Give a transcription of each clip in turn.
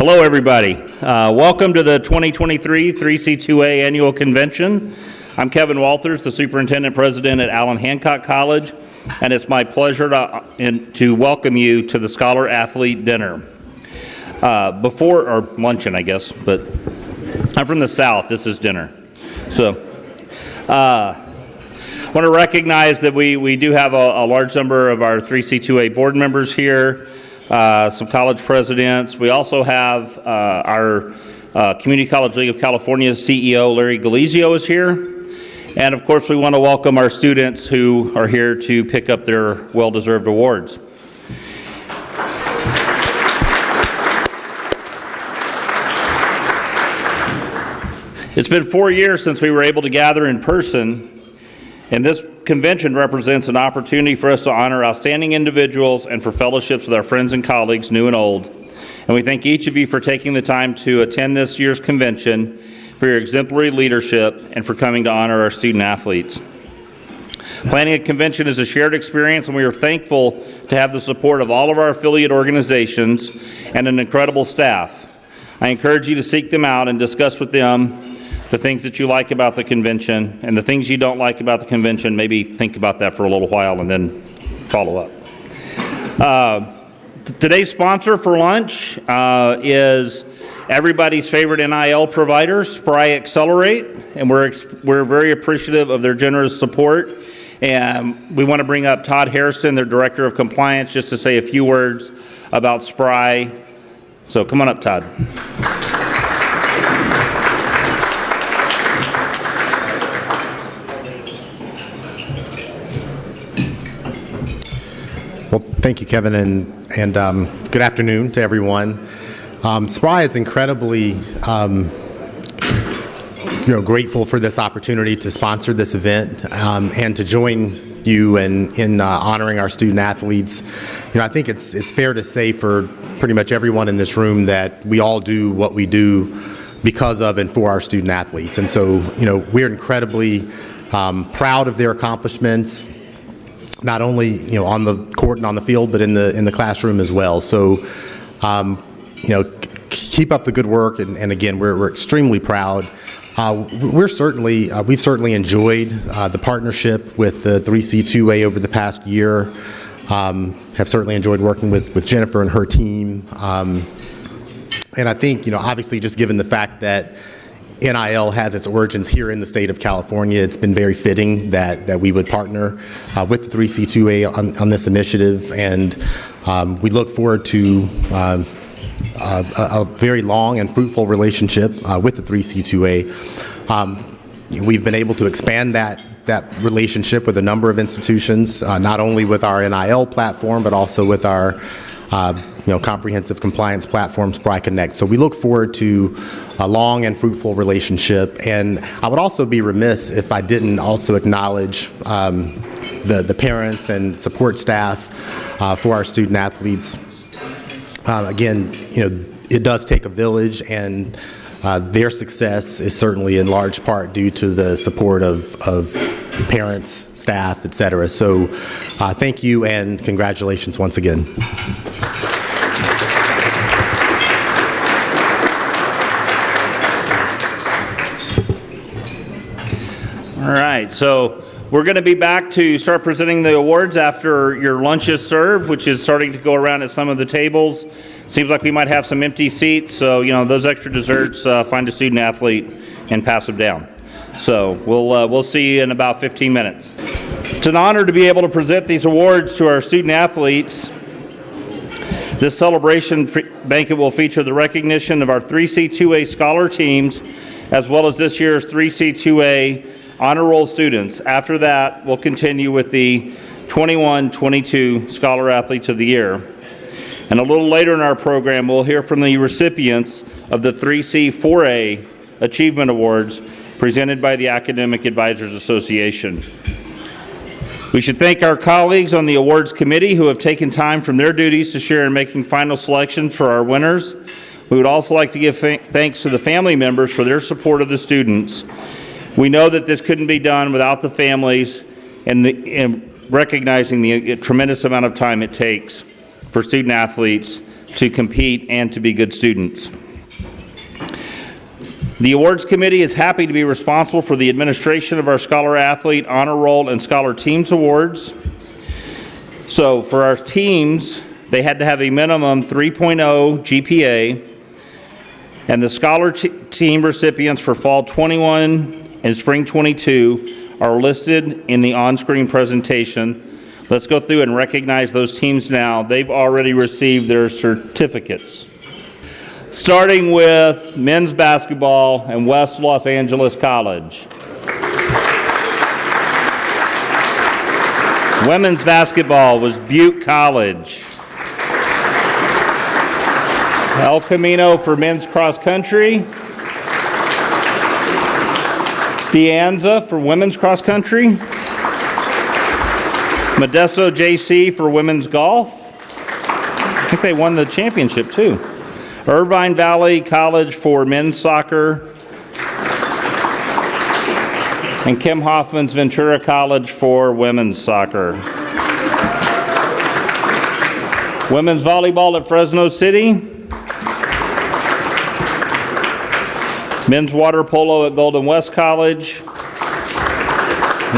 Hello, everybody. Welcome to the 2023 3C2A Annual Convention. I'm Kevin Walters, the Superintendent President at Allen Hancock College, and it's my pleasure to welcome you to the Scholar Athlete Dinner. Or luncheon, I guess, but I'm from the South. This is dinner. So, I want to recognize that we do have a large number of our 3C2A board members here. Some college presidents. We also have our Community College League of California CEO, Larry Galizio, is here. And of course, we want to welcome our students who are here to pick up their well-deserved awards. It's been 4 years since we were able to gather in person, and this convention represents an opportunity for us to honor outstanding individuals and for fellowships with our friends and colleagues, new and old. And we thank each of you for taking the time to attend this year's convention, for your exemplary leadership, and for coming to honor our student athletes. Planning a convention is a shared experience, and we are thankful to have the support of all of our affiliate organizations and an incredible staff. I encourage you to seek them out and discuss with them the things that you like about the convention, and the things you don't like about the convention. Maybe think about that for a little while and then follow up. Today's sponsor for lunch is everybody's favorite NIL provider, Spry Accelerate, and we're very appreciative of their generous support. And we want to bring up Todd Harrison, their Director of Compliance, just to say a few words about Spry. So come on up, Todd. Well, thank you, Kevin, and good afternoon to everyone. Spry is incredibly grateful for this opportunity to sponsor this event and to join you in honoring our student athletes. I think it's fair to say for pretty much everyone in this room that we all do what we do because of and for our student athletes. And so, we're incredibly proud of their accomplishments, not only on the court and on the field, but in the classroom as well. So, keep up the good work, and again, we're extremely proud. We've certainly enjoyed the partnership with the 3C2A over the past year. Have certainly enjoyed working with Jennifer and her team, and I think obviously just given the fact that NIL has its origins here in the state of California, it's been very fitting that we would partner with the 3C2A on this initiative, and we look forward to a very long and fruitful relationship with the 3C2A. We've been able to expand that relationship with a number of institutions, not only with our NIL platform, but also with our comprehensive compliance platform, Spry Connect. So we look forward to a long and fruitful relationship. And I would also be remiss if I didn't also acknowledge the parents and support staff for our student athletes. Again, it does take a village, and their success is certainly in large part due to the support of parents, staff, et cetera. So thank you and congratulations once again. All right, so we're going to be back to start presenting the awards after your lunch is served, which is starting to go around at some of the tables. Seems like we might have some empty seats, so those extra desserts, find a student athlete and pass them down. So we'll see you in about 15 minutes. It's an honor to be able to present these awards to our student athletes. This celebration banquet will feature the recognition of our 3C2A scholar teams, as well as this year's 3C2A honor roll students. After that, we'll continue with the 21-22 Scholar Athletes of the Year. And a little later in our program, we'll hear from the recipients of the 3C4A Achievement Awards presented by the Academic Advisors Association. We should thank our colleagues on the awards committee who have taken time from their duties to share in making final selections for our winners. We would also like to give thanks to the family members for their support of the students. We know that this couldn't be done without the families and recognizing the tremendous amount of time it takes for student athletes to compete and to be good students. The awards committee is happy to be responsible for the administration of our Scholar Athlete, Honor Roll, and Scholar Teams awards. So for our teams, they had to have a minimum 3.0 GPA, and the Scholar Team recipients for Fall 21 and Spring 22 are listed in the on-screen presentation. Let's go through and recognize those teams now. They've already received their certificates. Starting with men's basketball and West Los Angeles College. Women's basketball was Butte College. El Camino for men's cross country. De Anza for women's cross country. Modesto JC for women's golf. I think they won the championship too. Irvine Valley College for men's soccer. And Kim Hoffman's Ventura College for women's soccer. Women's volleyball at Fresno City. Men's water polo at Golden West College.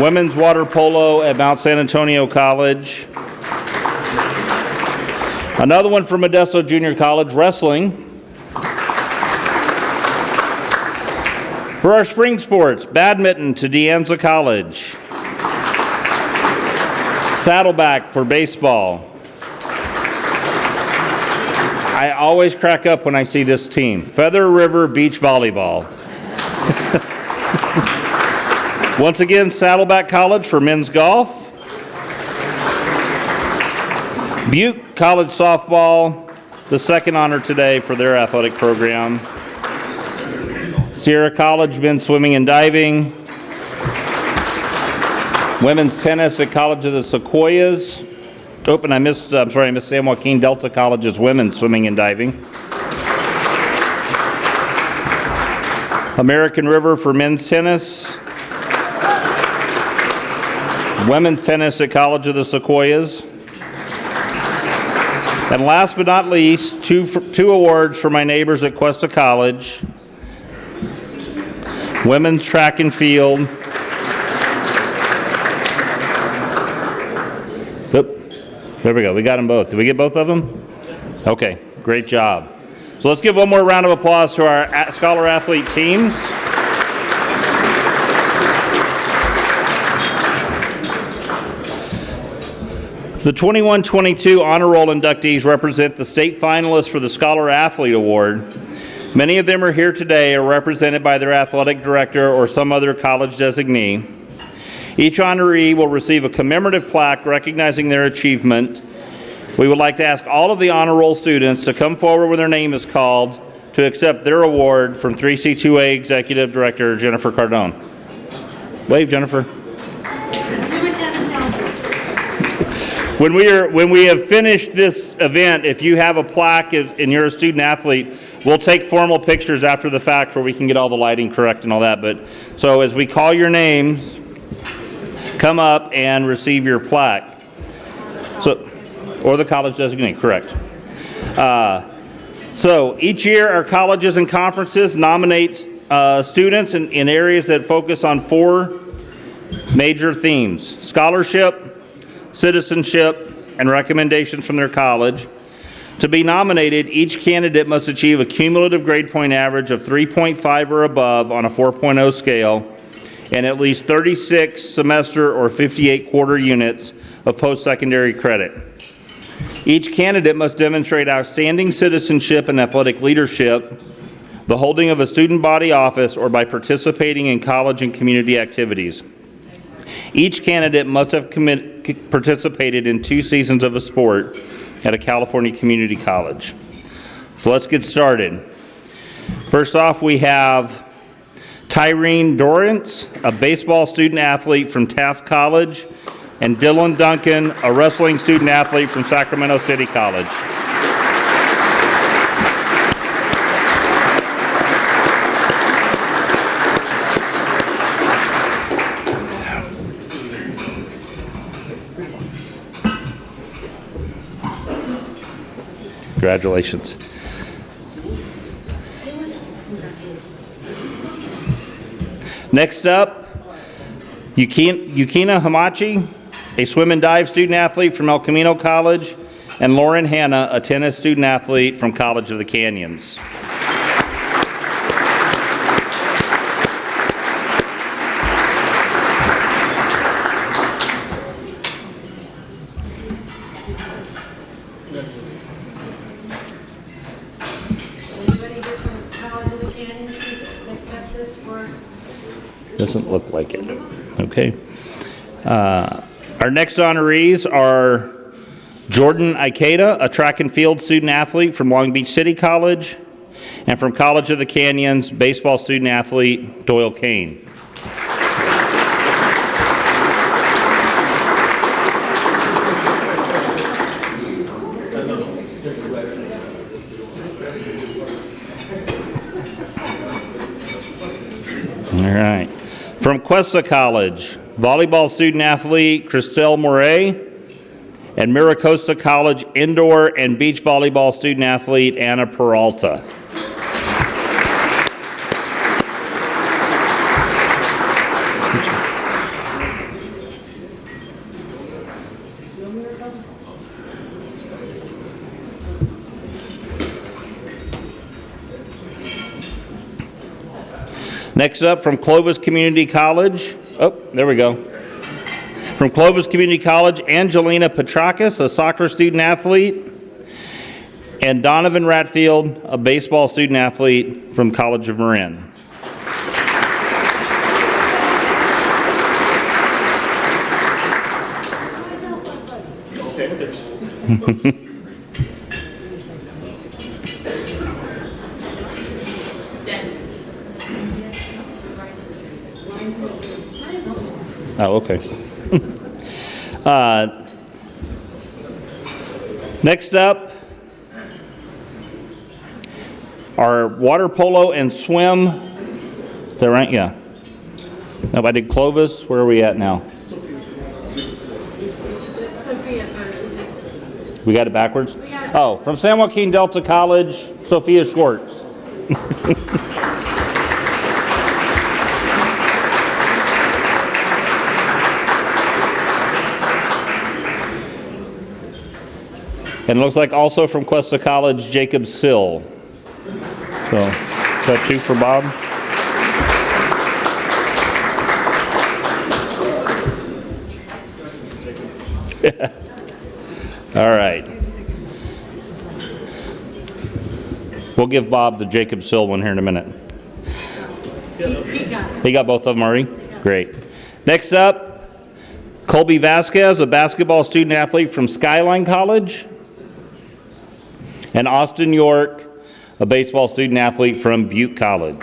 Women's water polo at Mount San Antonio College. Another one from Modesto Junior College, wrestling. For our spring sports, badminton to De Anza College. Saddleback for baseball. I always crack up when I see this team. Feather River Beach Volleyball. Once again, Saddleback College for men's golf. Butte College softball, the second honor today for their athletic program. Sierra College men's swimming and diving. Women's tennis at College of the Sequoias. Oh, and I missed San Joaquin Delta College's women's swimming and diving. American River for men's tennis. Women's tennis at College of the Sequoias. And last but not least, two awards for my neighbors at Cuesta College. Women's track and field. Oop, there we go. We got them both. Did we get both of them? Okay, great job. So let's give one more round of applause to our Scholar Athlete teams. The 21-22 Honor Roll inductees represent the state finalists for the Scholar Athlete Award. Many of them are here today or represented by their athletic director or some other college designee. Each honoree will receive a commemorative plaque recognizing their achievement. We would like to ask all of the Honor Roll students to come forward when their name is called to accept their award from 3C2A Executive Director Jennifer Cardone. Wave, Jennifer. When we have finished this event, if you have a plaque and you're a student athlete, we'll take formal pictures after the fact where we can get all the lighting correct and all that. But so as we call your names, come up and receive your plaque. So, or the college designee, correct. So each year our colleges and conferences nominate students in areas that focus on 4 major themes: scholarship, citizenship, and recommendations from their college. To be nominated, each candidate must achieve a cumulative grade point average of 3.5 or above on a 4.0 scale and at least 36 semester or 58 quarter units of post-secondary credit. Each candidate must demonstrate outstanding citizenship and athletic leadership, the holding of a student body office, or by participating in college and community activities. Each candidate must have participated in 2 seasons of a sport at a California community college. So let's get started. First off, we have Tyrene Dorrance, a baseball student athlete from Taft College, and Dylan Duncan, a wrestling student athlete from Sacramento City College. Congratulations. Next up, Yukina Hamachi, a swim and dive student athlete from El Camino College, and Lauren Hanna, a tennis student athlete from College of the Canyons. Anybody here from College of the Canyons accept this for? Doesn't look like it. Okay. Our next honorees are Jordan Ikeda, a track and field student athlete from Long Beach City College, and from College of the Canyons, baseball student athlete Doyle Kane. All right. From Cuesta College, volleyball student athlete Christelle Moray, and Miracosta College indoor and beach volleyball student athlete Anna Peralta. Next up, from Clovis Community College, oh, there we go. From Clovis Community College, Angelina Petrakis, a soccer student athlete, and Donovan Ratfield, a baseball student athlete from College of Marin. Oh, okay. Next up, our water polo and swim. Is that right? Yeah. No, I did Clovis. Where are we at now? Sophia first. We got it backwards? Oh, from San Joaquin Delta College, Sophia Schwartz. And it looks like also from Cuesta College, Jacob Sill. So, is that two for Bob? All right. We'll give Bob the Jacob Sill one here in a minute. He got it. He got both of them already? Great. Next up, Colby Vasquez, a basketball student athlete from Skyline College. And Austin York, a baseball student athlete from Butte College.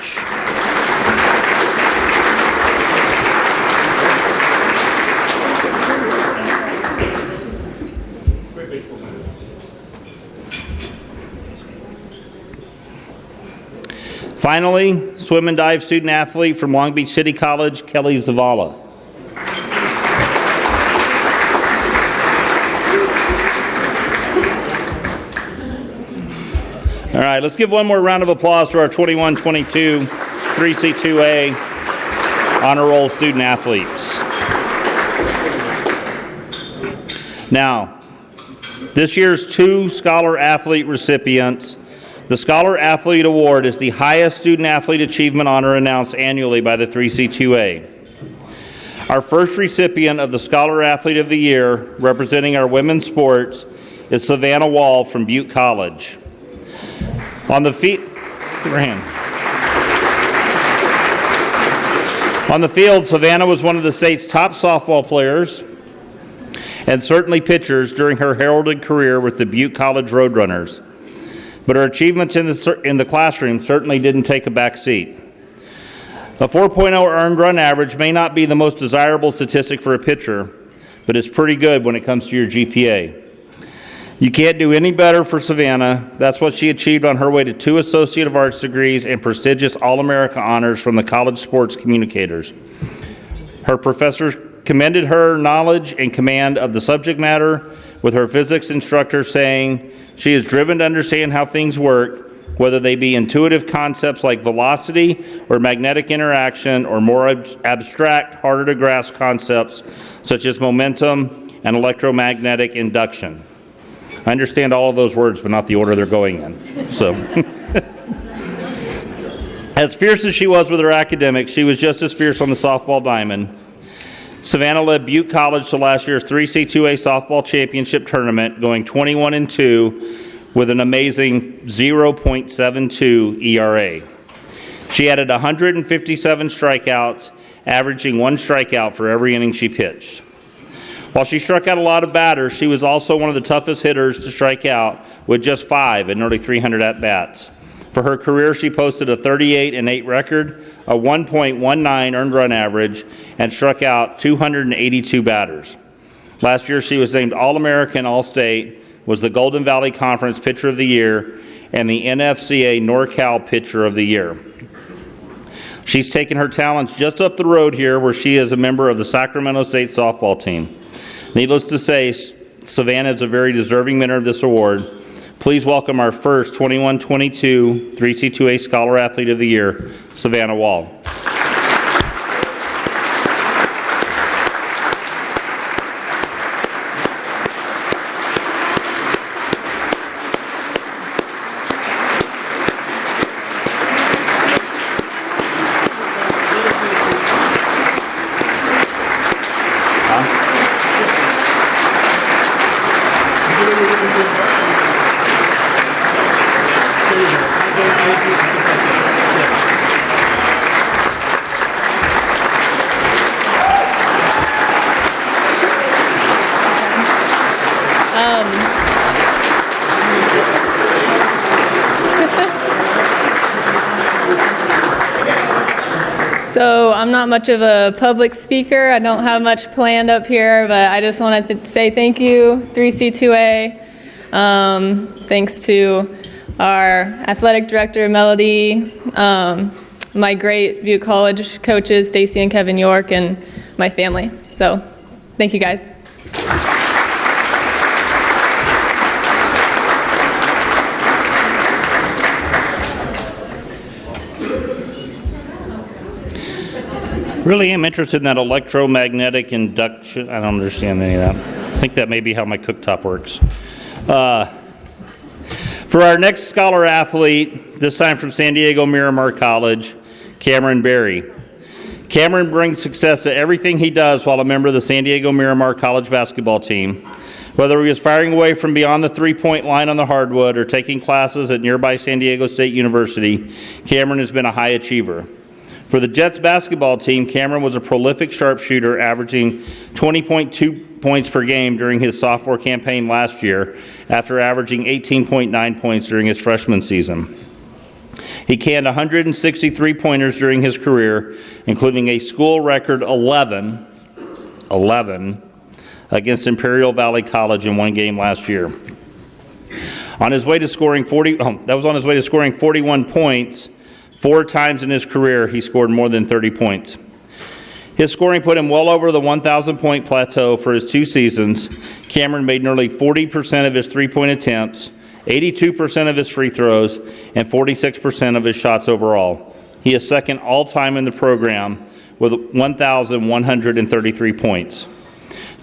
Finally, swim and dive student athlete from Long Beach City College, Kelly Zavala. All right, let's give one more round of applause to our 21-22 3C2A honor roll student athletes. Now, this year's two Scholar Athlete recipients. The Scholar Athlete Award is the highest student athlete achievement honor announced annually by the 3C2A. Our first recipient of the Scholar Athlete of the Year, representing our women's sports, is Savannah Wall from Butte College. On the field, Savannah was one of the state's top softball players and certainly pitchers during her heralded career with the Butte College Roadrunners. But her achievements in the classroom certainly didn't take a back seat. A 4.0 earned run average may not be the most desirable statistic for a pitcher, but it's pretty good when it comes to your GPA. You can't do any better for Savannah. That's what she achieved on her way to 2 Associate of Arts degrees and prestigious All-America honors from the College Sports Communicators. Her professors commended her knowledge and command of the subject matter, with her physics instructor saying she is driven to understand how things work, whether they be intuitive concepts like velocity or magnetic interaction, or more abstract, harder to grasp concepts such as momentum and electromagnetic induction. I understand all of those words, but not the order they're going in. So, as fierce as she was with her academics, she was just as fierce on the softball diamond. Savannah led Butte College to last year's 3C2A softball championship tournament, going 21-2 with an amazing 0.72 ERA. She added 157 strikeouts, averaging 1 strikeout for every inning she pitched. While she struck out a lot of batters, she was also one of the toughest hitters to strike out, with just 5 and nearly 300 at-bats. For her career, she posted a 38-8 record, a 1.19 earned run average, and struck out 282 batters. Last year, she was named All-American, All-State, was the Golden Valley Conference Pitcher of the Year, and the NFCA NorCal Pitcher of the Year. She's taken her talents just up the road here, where she is a member of the Sacramento State softball team. Needless to say, Savannah is a very deserving winner of this award. Please welcome our first 21-22 3C2A Scholar Athlete of the Year, Savannah Wall. So I'm not much of a public speaker. I don't have much planned up here, but I just wanted to say thank you, 3C2A. Thanks to our athletic director, Melody, my great Butte College coaches, Stacy and Kevin York, and my family. So thank you, guys. Really am interested in that electromagnetic induction. I don't understand any of that. I think that may be how my cooktop works. For our next scholar athlete, this time from San Diego Miramar College, Cameron Berry. Cameron brings success to everything he does while a member of the San Diego Miramar College basketball team. Whether he was firing away from beyond the three-point line on the hardwood or taking classes at nearby San Diego State University, Cameron has been a high achiever. For the Jets basketball team, Cameron was a prolific sharpshooter, averaging 20.2 points per game during his sophomore campaign last year, after averaging 18.9 points during his freshman season. He canned 163 pointers during his career, including a school record 11 against Imperial Valley College in one game last year. On his way to scoring 41 points. 4 times in his career, he scored more than 30 points. His scoring put him well over the 1,000-point plateau for his 2 seasons. Cameron made nearly 40% of his three-point attempts, 82% of his free throws, and 46% of his shots overall. He is second all-time in the program with 1,133 points.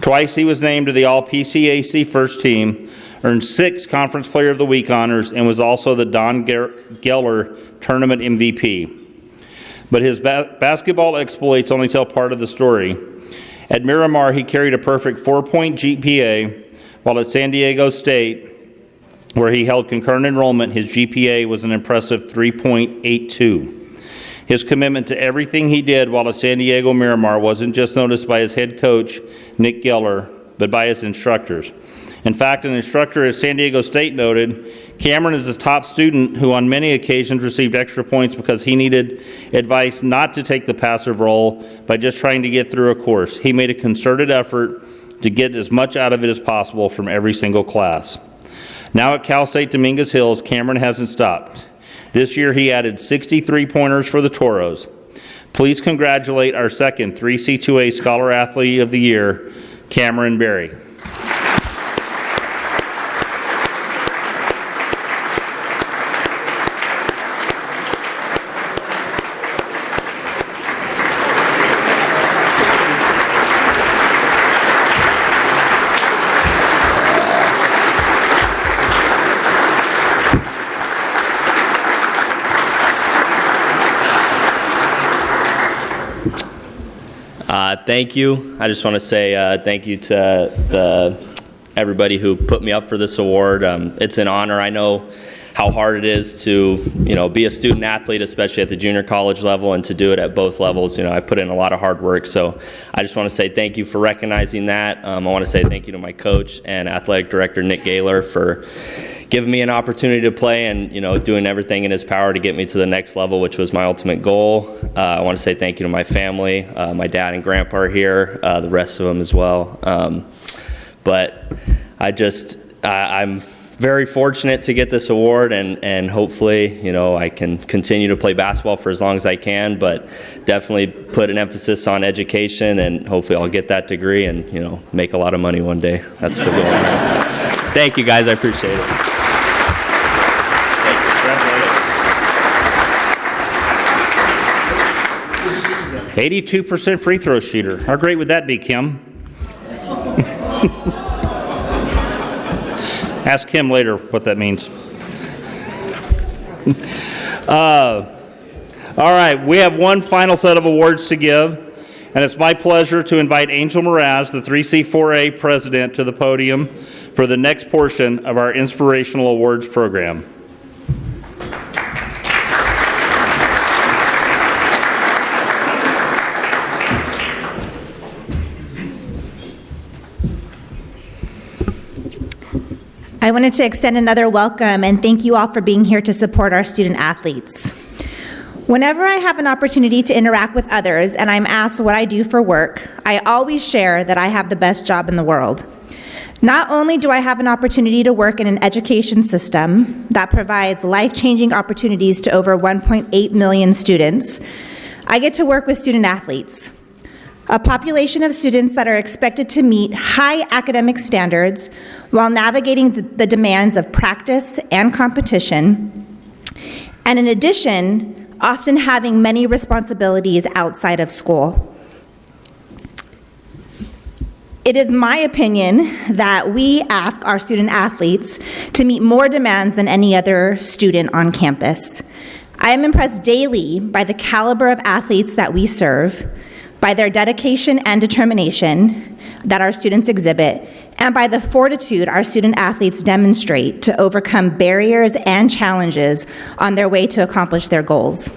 Twice he was named to the All-PCAC first team, earned 6 Conference Player of the Week honors, and was also the Don Geller Tournament MVP. But his basketball exploits only tell part of the story. At Miramar, he carried a perfect 4-point GPA, while at San Diego State, where he held concurrent enrollment, his GPA was an impressive 3.82. His commitment to everything he did while at San Diego Miramar wasn't just noticed by his head coach, Nick Geller, but by his instructors. In fact, an instructor at San Diego State noted, Cameron is a top student who on many occasions received extra points because he needed advice not to take the passive role by just trying to get through a course. He made a concerted effort to get as much out of it as possible from every single class. Now at Cal State Dominguez Hills, Cameron hasn't stopped. This year he added 63 pointers for the Toros. Please congratulate our second 3C2A Scholar Athlete of the Year, Cameron Berry. Thank you. I just want to say thank you to everybody who put me up for this award. It's an honor. I know how hard it is to, be a student athlete, especially at the junior college level, and to do it at both levels. I put in a lot of hard work. So I just want to say thank you for recognizing that. I want to say thank you to my coach and athletic director, Nick Gaylor, for giving me an opportunity to play and, doing everything in his power to get me to the next level, which was my ultimate goal. I want to say thank you to my family. My dad and grandpa are here, the rest of them as well. But I'm very fortunate to get this award, and hopefully, I can continue to play basketball for as long as I can, but definitely put an emphasis on education, and hopefully I'll get that degree and, make a lot of money one day. That's the goal. Thank you, guys. I appreciate it. 82% free throw shooter. How great would that be, Kim? Ask Kim later what that means. All right, we have one final set of awards to give, and it's my pleasure to invite Angel Mraz, the 3C4A president, to the podium for the next portion of our Inspirational Awards program. I wanted to extend another welcome and thank you all for being here to support our student athletes. Whenever I have an opportunity to interact with others and I'm asked what I do for work, I always share that I have the best job in the world. Not only do I have an opportunity to work in an education system that provides life-changing opportunities to over 1.8 million students, I get to work with student athletes, a population of students that are expected to meet high academic standards while navigating the demands of practice and competition, and in addition, often having many responsibilities outside of school. It is my opinion that we ask our student athletes to meet more demands than any other student on campus. I am impressed daily by the caliber of athletes that we serve, by their dedication and determination that our students exhibit, and by the fortitude our student athletes demonstrate to overcome barriers and challenges on their way to accomplish their goals.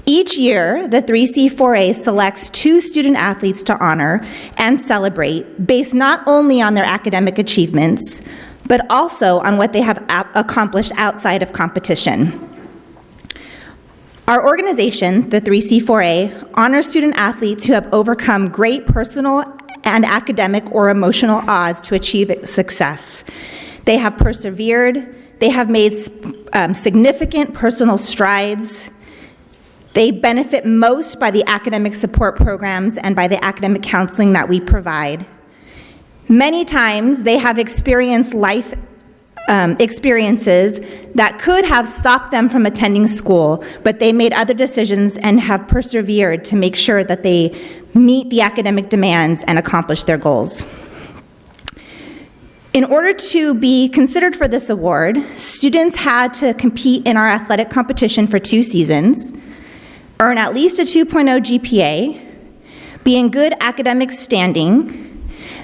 Each year, the 3C4A selects 2 student athletes to honor and celebrate based not only on their academic achievements, but also on what they have accomplished outside of competition. Our organization, the 3C4A, honors student athletes who have overcome great personal and academic or emotional odds to achieve success. They have persevered, they have made significant personal strides. They benefit most by the academic support programs and by the academic counseling that we provide. Many times they have experienced life experiences that could have stopped them from attending school, but they made other decisions and have persevered to make sure that they meet the academic demands and accomplish their goals. In order to be considered for this award, students had to compete in our athletic competition for 2 seasons, earn at least a 2.0 GPA, be in good academic standing.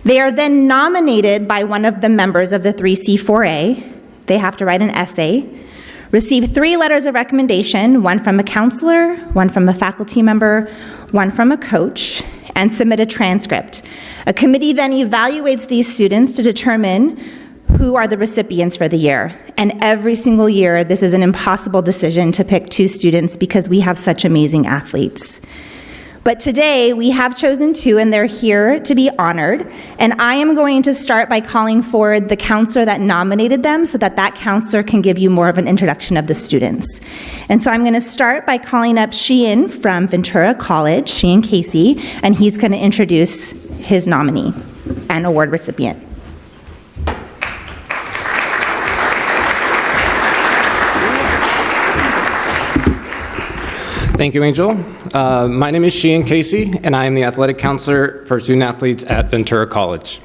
They are then nominated by one of the members of the 3C4A. They have to write an essay, receive 3 letters of recommendation, one from a counselor, one from a faculty member, one from a coach, and submit a transcript. A committee then evaluates these students to determine who are the recipients for the year. And every single year, this is an impossible decision to pick 2 students because we have such amazing athletes. But today, we have chosen 2, and they're here to be honored. And I am going to start by calling forward the counselor that nominated them so that that counselor can give you more of an introduction of the students. And so I'm going to start by calling up Sheehan from Ventura College, Sheehan Casey, and he's going to introduce his nominee and award recipient. Thank you, Angel. My name is Sheehan Casey, and I am the athletic counselor for student athletes at Ventura College.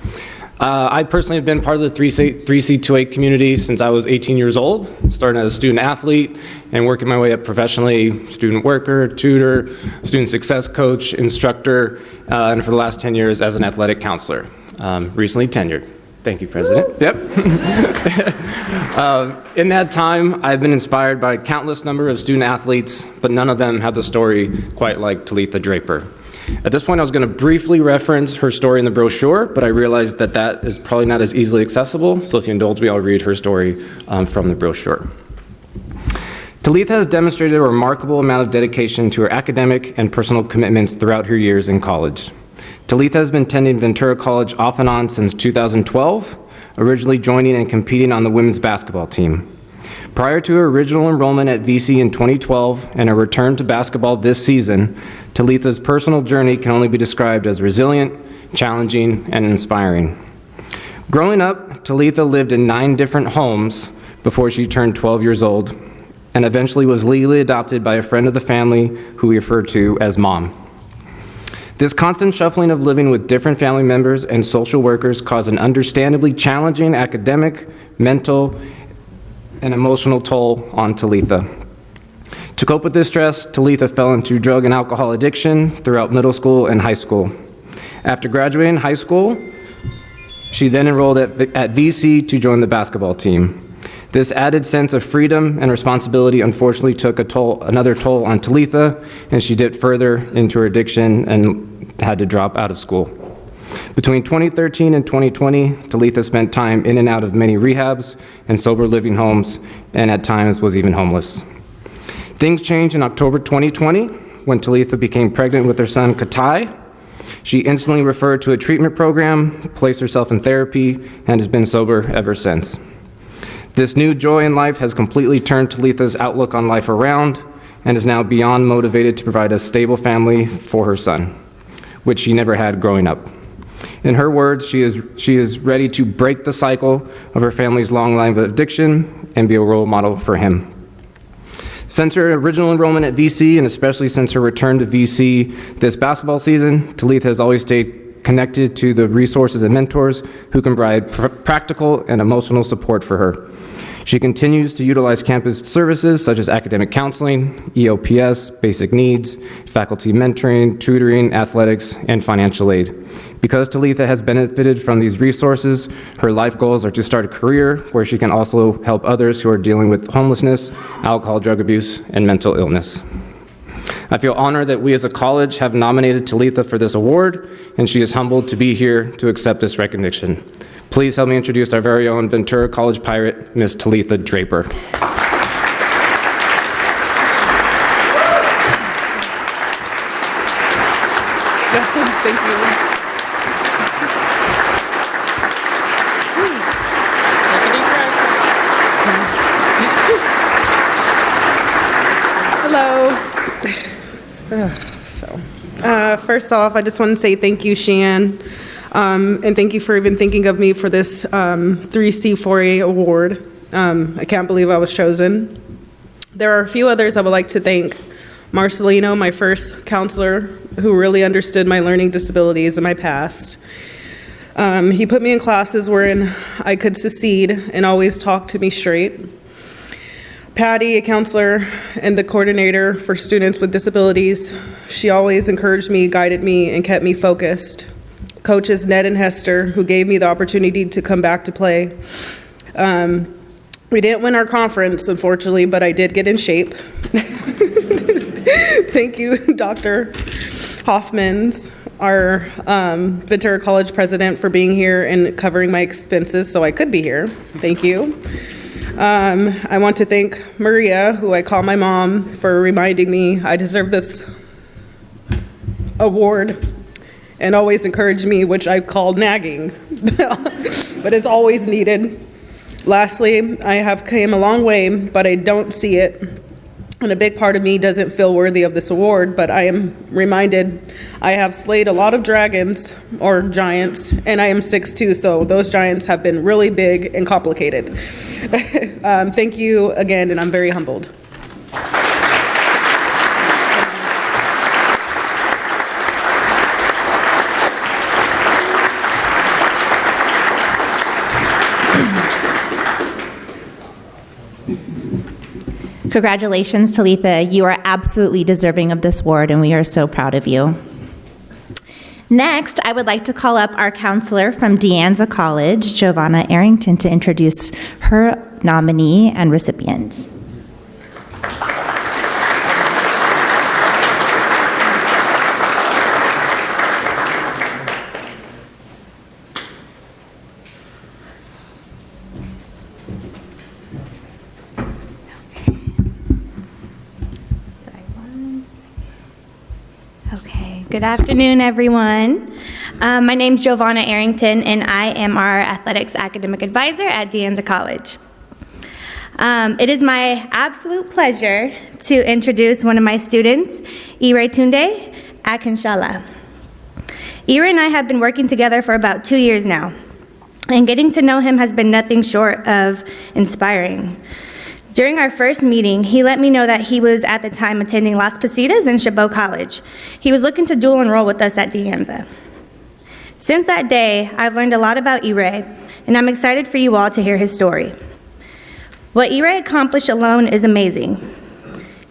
I personally have been part of the 3C2A community since I was 18 years old, starting as a student athlete and working my way up professionally, student worker, tutor, student success coach, instructor, and for the last 10 years as an athletic counselor, recently tenured. Thank you, President. Yep. In that time, I've been inspired by a countless number of student athletes, but none of them have the story quite like Talitha Draper. At this point, I was going to briefly reference her story in the brochure, but I realized that that is probably not as easily accessible, so if you indulge me, I'll read her story from the brochure. Talitha has demonstrated a remarkable amount of dedication to her academic and personal commitments throughout her years in college. Talitha has been attending Ventura College off and on since 2012, originally joining and competing on the women's basketball team. Prior to her original enrollment at VC in 2012 and her return to basketball this season, Talitha's personal journey can only be described as resilient, challenging, and inspiring. Growing up, Talitha lived in 9 different homes before she turned 12 years old and eventually was legally adopted by a friend of the family who we refer to as Mom. This constant shuffling of living with different family members and social workers caused an understandably challenging academic, mental, and emotional toll on Talitha. To cope with this stress, Talitha fell into drug and alcohol addiction throughout middle school and high school. After graduating high school, she then enrolled at VC to join the basketball team. This added sense of freedom and responsibility unfortunately took another toll on Talitha, and she dipped further into her addiction and had to drop out of school. Between 2013 and 2020, Talitha spent time in and out of many rehabs and sober living homes, and at times was even homeless. Things changed in October 2020 when Talitha became pregnant with her son, Katai. She instantly referred to a treatment program, placed herself in therapy, and has been sober ever since. This new joy in life has completely turned Talitha's outlook on life around and is now beyond motivated to provide a stable family for her son, which she never had growing up. In her words, she is ready to break the cycle of her family's long line of addiction and be a role model for him. Since her original enrollment at VC, and especially since her return to VC this basketball season, Talitha has always stayed connected to the resources and mentors who can provide practical and emotional support for her. She continues to utilize campus services such as academic counseling, EOPS, basic needs, faculty mentoring, tutoring, athletics, and financial aid. Because Talitha has benefited from these resources, her life goals are to start a career where she can also help others who are dealing with homelessness, alcohol, drug abuse, and mental illness. I feel honored that we as a college have nominated Talitha for this award, and she is humbled to be here to accept this recognition. Please help me introduce our very own Ventura College Pirate, Miss Talitha Draper. Thank you. Hello. First off, I just want to say thank you, Shan, and thank you for even thinking of me for this 3C4A award. I can't believe I was chosen. There are a few others I would like to thank. Marcelino, my first counselor, who really understood my learning disabilities and my past. He put me in classes wherein I could succeed and always talk to me straight. Patty, a counselor and the coordinator for students with disabilities, she always encouraged me, guided me, and kept me focused. Coaches Ned and Hester, who gave me the opportunity to come back to play. We didn't win our conference, unfortunately, but I did get in shape. Thank you, Dr. Hoffmans, our Ventura College president, for being here and covering my expenses so I could be here. Thank you. I want to thank Maria, who I call my mom, for reminding me I deserve this award and always encouraged me, which I call nagging, but is always needed. Lastly, I have came a long way, but I don't see it. And a big part of me doesn't feel worthy of this award, but I am reminded I have slayed a lot of dragons or giants, and I am 6'2", so those giants have been really big and complicated. Thank you again, and I'm very humbled. Congratulations, Talitha. You are absolutely deserving of this award, and we are so proud of you. Next, I would like to call up our counselor from De Anza College, Giovanna Arrington, to introduce her nominee and recipient. Okay, good afternoon, everyone. My name's Giovanna Arrington, and I am our athletics academic advisor at De Anza College. It is my absolute pleasure to introduce one of my students, Tunde Akinshala. Ira and I have been working together for about 2 years now, and getting to know him has been nothing short of inspiring. During our first meeting, he let me know that he was at the time attending Las Positas and Chabot College. He was looking to dual enroll with us at De Anza. Since that day, I've learned a lot about Ire, and I'm excited for you all to hear his story. What Ire accomplished alone is amazing.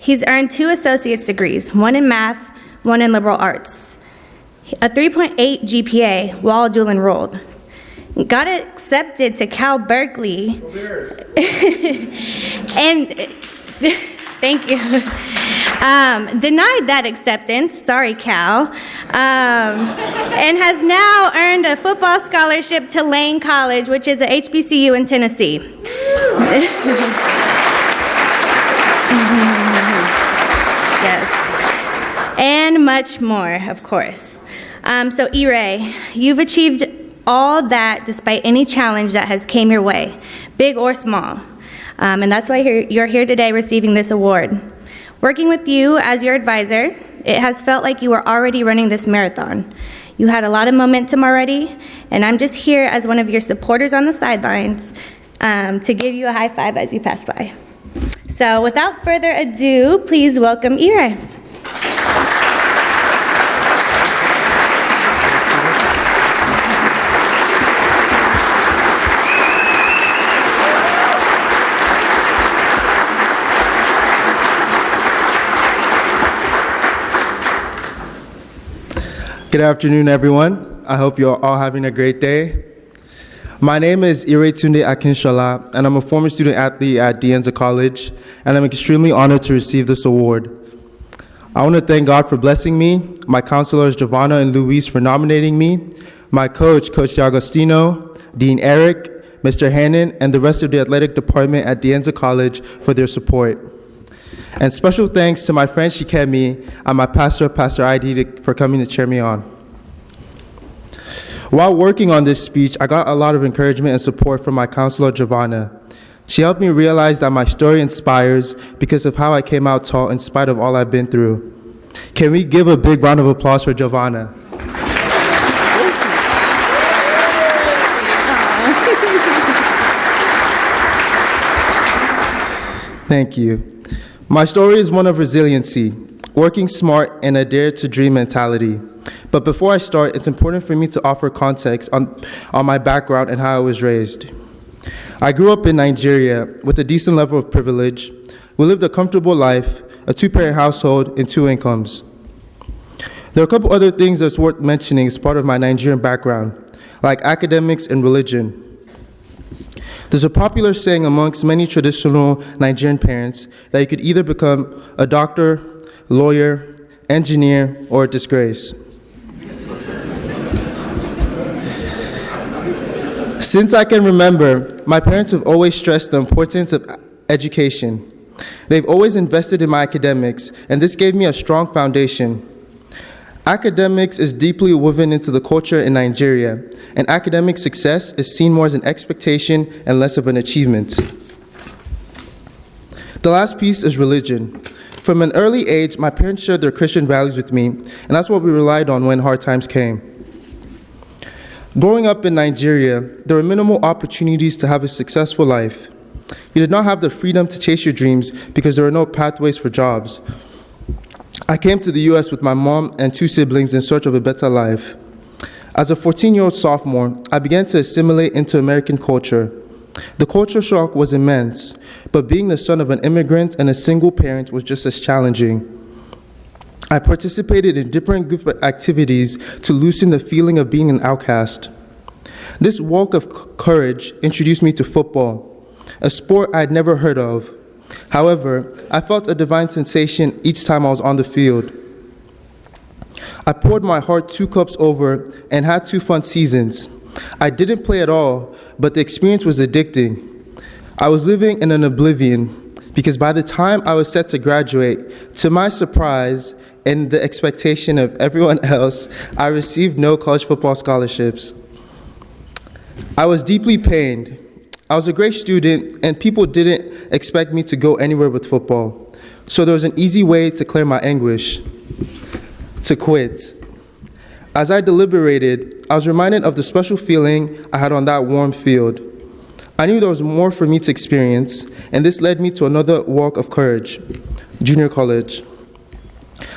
He's earned 2 associate's degrees, one in math, one in liberal arts, a 3.8 GPA while dual enrolled. Got accepted to Cal Berkeley, and thank you. Denied that acceptance, sorry Cal, and has now earned a football scholarship to Lane College, which is a HBCU in Tennessee. Yes, and much more, of course. So Ire, you've achieved all that despite any challenge that has came your way, big or small. And that's why you're here today receiving this award. Working with you as your advisor, it has felt like you were already running this marathon. You had a lot of momentum already, and I'm just here as one of your supporters on the sidelines to give you a high five as you pass by. So without further ado, please welcome Ire. Good afternoon, everyone. I hope you're all having a great day. My name is Tunde Akinshala, and I'm a former student athlete at De Anza College, and I'm extremely honored to receive this award. I want to thank God for blessing me, my counselors Giovanna and Luis for nominating me, my coach, Coach D'Agostino, Dean Eric, Mr. Hannon, and the rest of the athletic department at De Anza College for their support. And special thanks to my friend Shikemi and my pastor, Pastor ID, for coming to cheer me on. While working on this speech, I got a lot of encouragement and support from my counselor, Giovanna. She helped me realize that my story inspires because of how I came out tall in spite of all I've been through. Can we give a big round of applause for Giovanna? Thank you. My story is one of resiliency, working smart, and a dare to dream mentality. But before I start, it's important for me to offer context on my background and how I was raised. I grew up in Nigeria with a decent level of privilege. We lived a comfortable life, a 2-parent household, and 2 incomes. There are a couple other things that's worth mentioning as part of my Nigerian background, like academics and religion. There's a popular saying amongst many traditional Nigerian parents that you could either become a doctor, lawyer, engineer, or a disgrace. Since I can remember, my parents have always stressed the importance of education. They've always invested in my academics, and this gave me a strong foundation. Academics is deeply woven into the culture in Nigeria, and academic success is seen more as an expectation and less of an achievement. The last piece is religion. From an early age, my parents shared their Christian values with me, and that's what we relied on when hard times came. Growing up in Nigeria, there were minimal opportunities to have a successful life. You did not have the freedom to chase your dreams because there were no pathways for jobs. I came to the U.S. with my mom and 2 siblings in search of a better life. As a 14-year-old sophomore, I began to assimilate into American culture. The culture shock was immense. but being the son of an immigrant and a single parent was just as challenging. I participated in different group activities to loosen the feeling of being an outcast. This walk of courage introduced me to football, a sport I'd never heard of. However, I felt a divine sensation each time I was on the field. I poured my heart 2 cups over and had 2 fun seasons. I didn't play at all, but the experience was addicting. I was living in an oblivion because by the time I was set to graduate, to my surprise and the expectation of everyone else, I received no college football scholarships. I was deeply pained. I was a great student, and people didn't expect me to go anywhere with football. So there was an easy way to clear my anguish: to quit. As I deliberated, I was reminded of the special feeling I had on that warm field. I knew there was more for me to experience, and this led me to another walk of courage: junior college.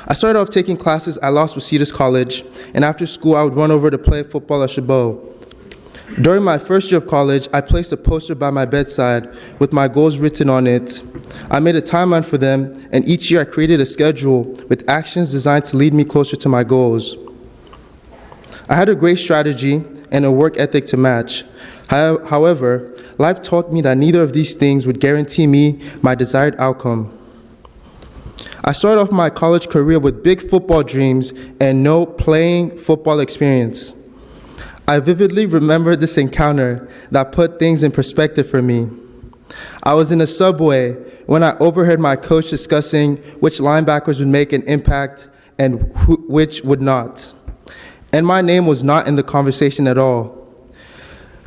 I started off taking classes at Los Positos College, and after school I would run over to play football at Chabot. During my first year of college, I placed a poster by my bedside with my goals written on it. I made a timeline for them, and each year I created a schedule with actions designed to lead me closer to my goals. I had a great strategy and a work ethic to match. However, life taught me that neither of these things would guarantee me my desired outcome. I started off my college career with big football dreams and no playing football experience. I vividly remember this encounter that put things in perspective for me. I was in a subway when I overheard my coach discussing which linebackers would make an impact and which would not. And my name was not in the conversation at all.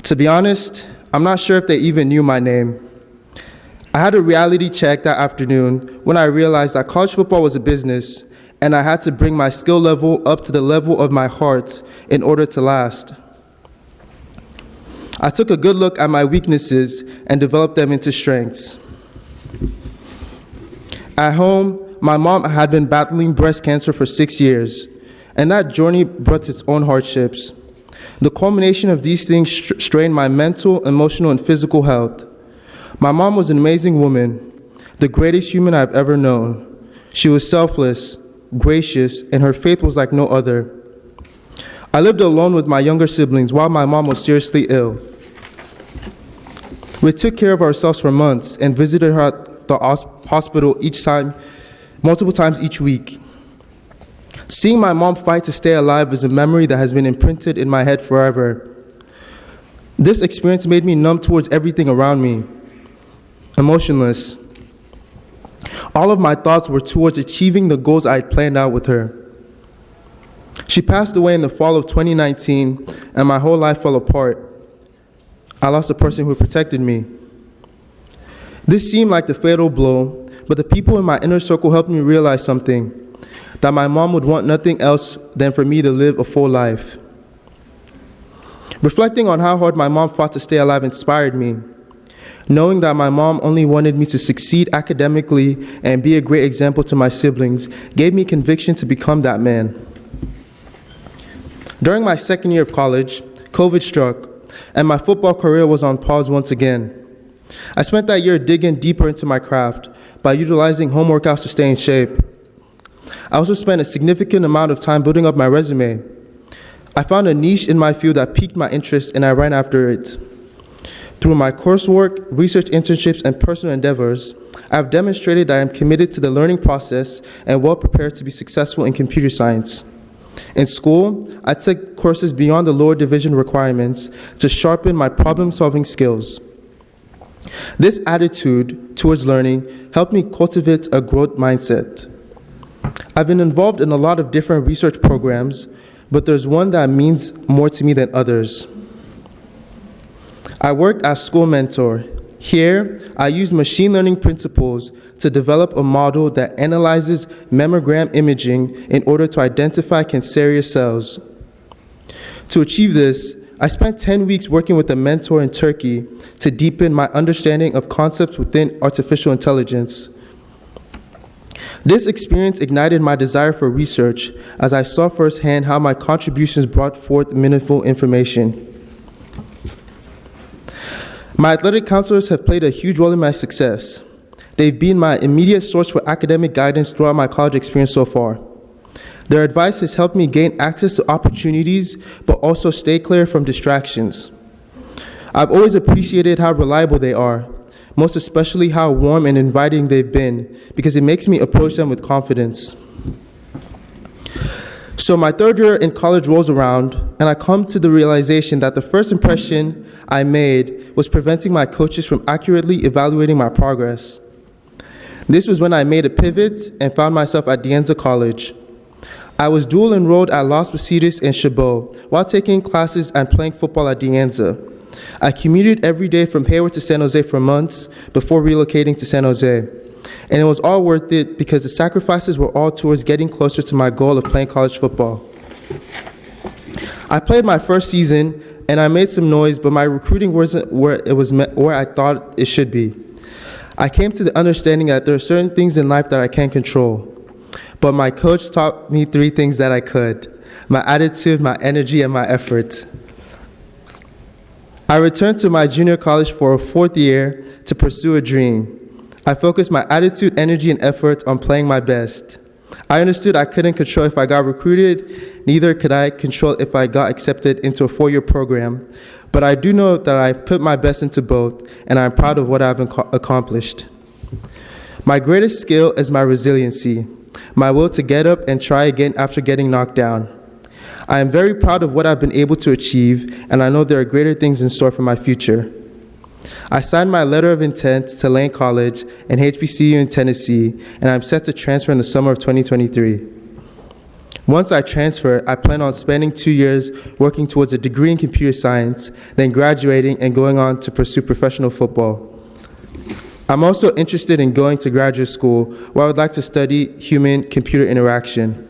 To be honest, I'm not sure if they even knew my name. I had a reality check that afternoon when I realized that college football was a business, and I had to bring my skill level up to the level of my heart in order to last. I took a good look at my weaknesses and developed them into strengths. At home, my mom had been battling breast cancer for 6 years, and that journey brought its own hardships. The culmination of these things strained my mental, emotional, and physical health. My mom was an amazing woman, the greatest human I've ever known. She was selfless, gracious, and her faith was like no other. I lived alone with my younger siblings while my mom was seriously ill. We took care of ourselves for months and visited her at the hospital multiple times each week. Seeing my mom fight to stay alive is a memory that has been imprinted in my head forever. This experience made me numb towards everything around me, emotionless. All of my thoughts were towards achieving the goals I had planned out with her. She passed away in the fall of 2019, and my whole life fell apart. I lost a person who protected me. This seemed like the fatal blow, but the people in my inner circle helped me realize something: that my mom would want nothing else than for me to live a full life. Reflecting on how hard my mom fought to stay alive inspired me. Knowing that my mom only wanted me to succeed academically and be a great example to my siblings gave me conviction to become that man. During my second year of college, COVID struck, and my football career was on pause once again. I spent that year digging deeper into my craft by utilizing home workouts to stay in shape. I also spent a significant amount of time building up my resume. I found a niche in my field that piqued my interest, and I ran after it. Through my coursework, research internships, and personal endeavors, I have demonstrated that I am committed to the learning process and well prepared to be successful in computer science. In school, I took courses beyond the lower division requirements to sharpen my problem-solving skills. This attitude towards learning helped me cultivate a growth mindset. I've been involved in a lot of different research programs, but there's one that means more to me than others. I worked as school mentor. Here, I used machine learning principles to develop a model that analyzes mammogram imaging in order to identify cancerous cells. To achieve this, I spent 10 weeks working with a mentor in Turkey to deepen my understanding of concepts within artificial intelligence. This experience ignited my desire for research as I saw firsthand how my contributions brought forth meaningful information. My athletic counselors have played a huge role in my success. They've been my immediate source for academic guidance throughout my college experience so far. Their advice has helped me gain access to opportunities, but also stay clear from distractions. I've always appreciated how reliable they are, most especially how warm and inviting they've been, because it makes me approach them with confidence. So my third year in college rolls around, and I come to the realization that the first impression I made was preventing my coaches from accurately evaluating my progress. This was when I made a pivot and found myself at De Anza College. I was dual enrolled at Los Positos and Chabot while taking classes and playing football at De Anza. I commuted every day from Hayward to San Jose for months before relocating to San Jose. And it was all worth it because the sacrifices were all towards getting closer to my goal of playing college football. I played my first season and I made some noise, but my recruiting wasn't where I thought it should be. I came to the understanding that there are certain things in life that I can't control. But my coach taught me 3 things that I could: my attitude, my energy, and my effort. I returned to my junior college for a 4th year to pursue a dream. I focused my attitude, energy, and effort on playing my best. I understood I couldn't control if I got recruited, neither could I control if I got accepted into a 4-year program, but I do know that I put my best into both, and I'm proud of what I've accomplished. My greatest skill is my resiliency, my will to get up and try again after getting knocked down. I am very proud of what I've been able to achieve, and I know there are greater things in store for my future. I signed my letter of intent to Lane College and HBCU in Tennessee, and I'm set to transfer in the summer of 2023. Once I transfer, I plan on spending 2 years working towards a degree in computer science, then graduating and going on to pursue professional football. I'm also interested in going to graduate school, where I would like to study human-computer interaction.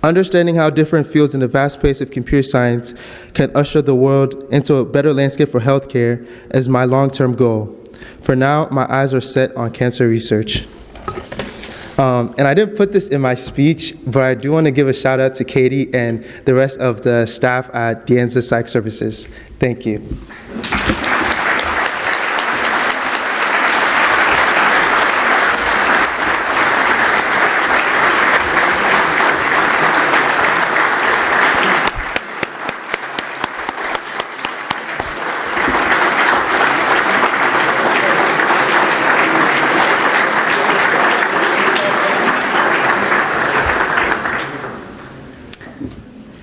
Understanding how different fields in the vast pace of computer science can usher the world into a better landscape for healthcare is my long-term goal. For now, my eyes are set on cancer research. And I didn't put this in my speech, but I do want to give a shout out to Katie and the rest of the staff at De Anza Psych Services. Thank you.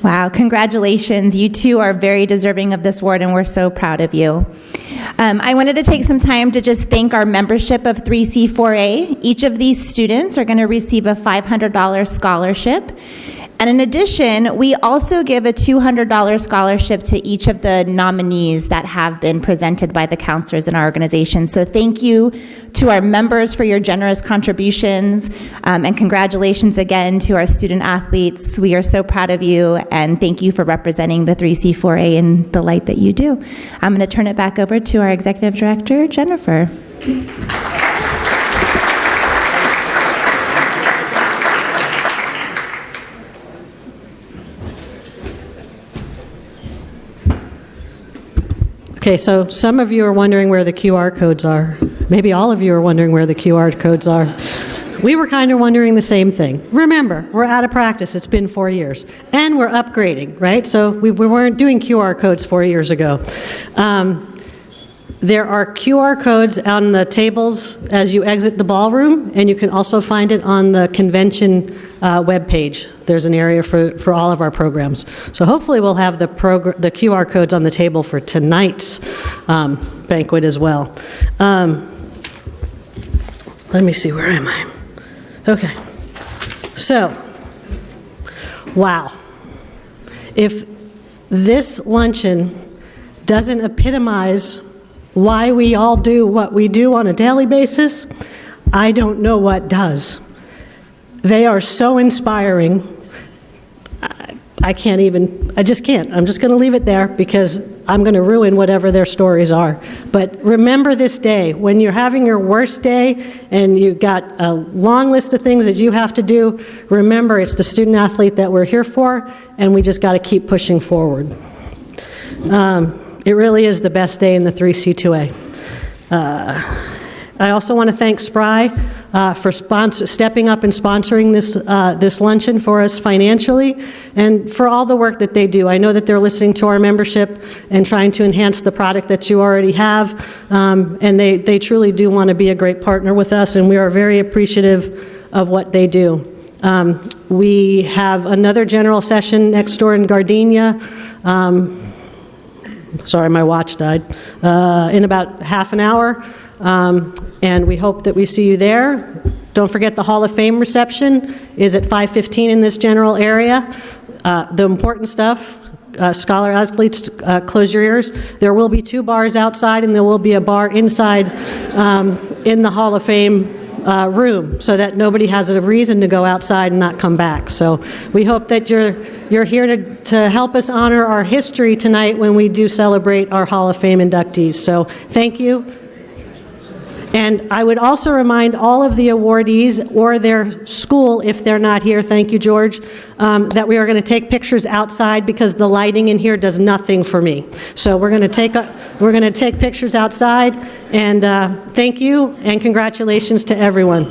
Wow, congratulations. You two are very deserving of this award, and we're so proud of you. I wanted to take some time to just thank our membership of 3C4A. Each of these students are going to receive a $500 scholarship. And in addition, we also give a $200 scholarship to each of the nominees that have been presented by the counselors in our organization. So thank you to our members for your generous contributions, and congratulations again to our student athletes. We are so proud of you, and thank you for representing the 3C4A in the light that you do. I'm going to turn it back over to our Executive Director, Jennifer. Okay, so some of you are wondering where the QR codes are. Maybe all of you are wondering where the QR codes are. We were kind of wondering the same thing. Remember, we're out of practice. It's been 4 years. And we're upgrading, right? So we weren't doing QR codes 4 years ago. There are QR codes on the tables as you exit the ballroom, and you can also find it on the convention webpage. There's an area for all of our programs. So hopefully we'll have the QR codes on the table for tonight's banquet as well. Let me see, where am I? Okay. So, wow. If this luncheon doesn't epitomize why we all do what we do on a daily basis, I don't know what does. They are so inspiring. I just can't. I'm just going to leave it there because I'm going to ruin whatever their stories are. But remember this day, when you're having your worst day and you've got a long list of things that you have to do, remember it's the student athlete that we're here for, and we just got to keep pushing forward. It really is the best day in the 3C2A. I also want to thank Spry for stepping up and sponsoring this luncheon for us financially, and for all the work that they do. I know that they're listening to our membership and trying to enhance the product that you already have, and they truly do want to be a great partner with us, and we are very appreciative of what they do. We have another general session next door in Gardenia. Sorry, my watch died. In about half an hour. And we hope that we see you there. Don't forget the Hall of Fame reception is at 5:15 in this general area. The important stuff, scholar athletes, close your ears. There will be 2 bars outside, and there will be a bar inside in the Hall of Fame room, so that nobody has a reason to go outside and not come back. So we hope that you're here to help us honor our history tonight when we do celebrate our Hall of Fame inductees. So thank you. And I would also remind all of the awardees or their school, if they're not here, thank you, George, that we are going to take pictures outside because the lighting in here does nothing for me. So we're going to take pictures outside, and thank you and congratulations to everyone.